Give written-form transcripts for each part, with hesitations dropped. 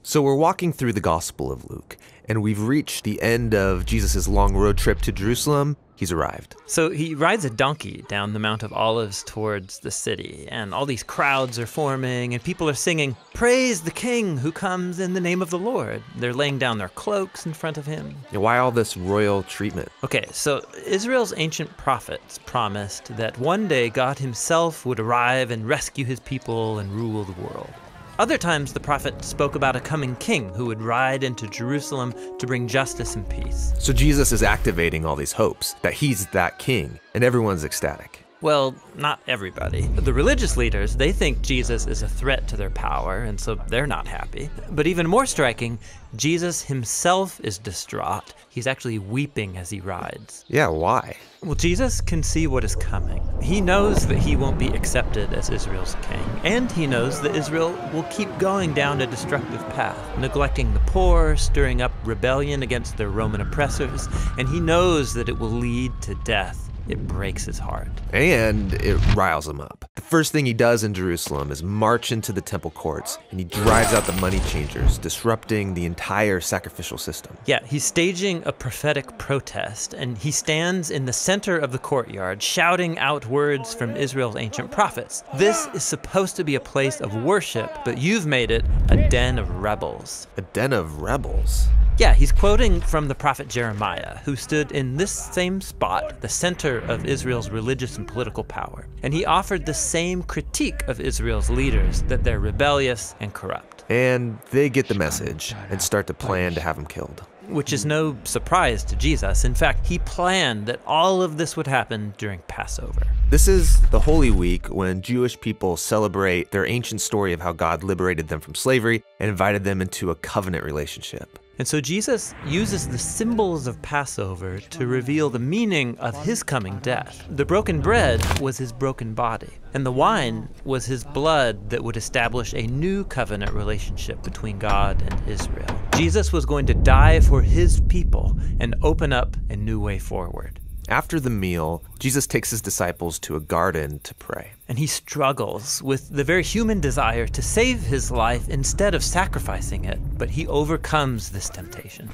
So we're walking through the Gospel of Luke, and we've reached the end of Jesus' long road trip to Jerusalem. He's arrived. So he rides a donkey down the Mount of Olives towards the city, and all these crowds are forming, and people are singing, "Praise the King who comes in the name of the Lord." They're laying down their cloaks in front of him. And why all this royal treatment? Okay, so Israel's ancient prophets promised that one day God himself would arrive and rescue his people and rule the world. Other times, the prophet spoke about a coming king who would ride into Jerusalem to bring justice and peace. So Jesus is activating all these hopes that he's that king, and everyone's ecstatic. Well, not everybody. The religious leaders, they think Jesus is a threat to their power, and so they're not happy. But even more striking, Jesus himself is distraught. He's actually weeping as he rides. Yeah, why? Well, Jesus can see what is coming. He knows that he won't be accepted as Israel's king, and he knows that Israel will keep going down a destructive path, neglecting the poor, stirring up rebellion against their Roman oppressors, and he knows that it will lead to death. It breaks his heart. And it riles him up. The first thing he does in Jerusalem is march into the temple courts, and he drives out the money changers, disrupting the entire sacrificial system. Yeah, he's staging a prophetic protest, and he stands in the center of the courtyard, shouting out words from Israel's ancient prophets. This is supposed to be a place of worship, but you've made it a den of rebels. A den of rebels? Yeah, he's quoting from the prophet Jeremiah, who stood in this same spot, the center of Israel's religious and political power. And he offered the same critique of Israel's leaders, that they're rebellious and corrupt. And they get the message and start to plan to have him killed. Which is no surprise to Jesus. In fact, he planned that all of this would happen during Passover. This is the Holy Week when Jewish people celebrate their ancient story of how God liberated them from slavery and invited them into a covenant relationship. And so Jesus uses the symbols of Passover to reveal the meaning of his coming death. The broken bread was his broken body, and the wine was his blood that would establish a new covenant relationship between God and Israel. Jesus was going to die for his people and open up a new way forward. After the meal, Jesus takes his disciples to a garden to pray. And he struggles with the very human desire to save his life instead of sacrificing it, but he overcomes this temptation.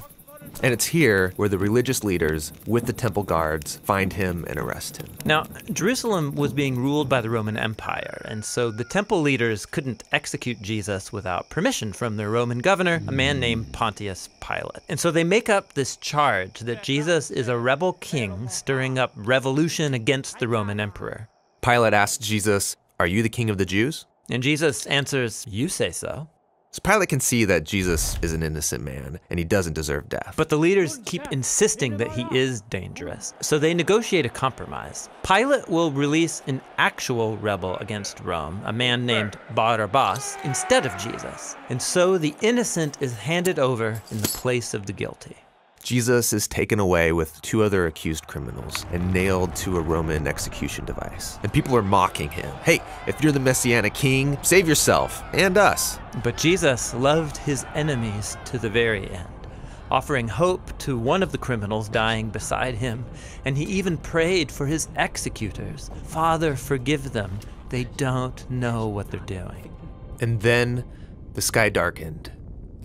And it's here where the religious leaders, with the temple guards, find him and arrest him. Now, Jerusalem was being ruled by the Roman Empire, and so the temple leaders couldn't execute Jesus without permission from their Roman governor, a man named Pontius Pilate. And so they make up this charge that Jesus is a rebel king stirring up revolution against the Roman emperor. Pilate asks Jesus, "Are you the king of the Jews?" And Jesus answers, "You say so." So Pilate can see that Jesus is an innocent man and he doesn't deserve death. But the leaders keep insisting that he is dangerous, so they negotiate a compromise. Pilate will release an actual rebel against Rome, a man named Barabbas, instead of Jesus. And so the innocent is handed over in the place of the guilty. Jesus is taken away with two other accused criminals and nailed to a Roman execution device. And people are mocking him. Hey, if you're the Messianic king, save yourself and us. But Jesus loved his enemies to the very end, offering hope to one of the criminals dying beside him. And he even prayed for his executors. "Father, forgive them. They don't know what they're doing." And then the sky darkened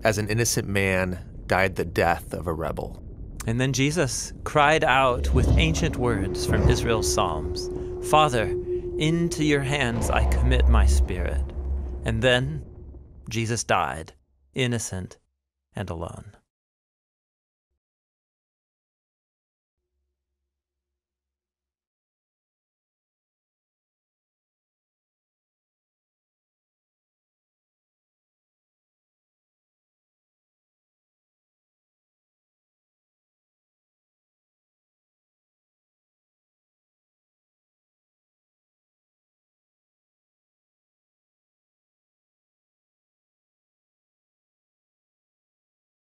as an innocent man died the death of a rebel. And then Jesus cried out with ancient words from Israel's Psalms, "Father, into your hands I commit my spirit." And then Jesus died, innocent and alone.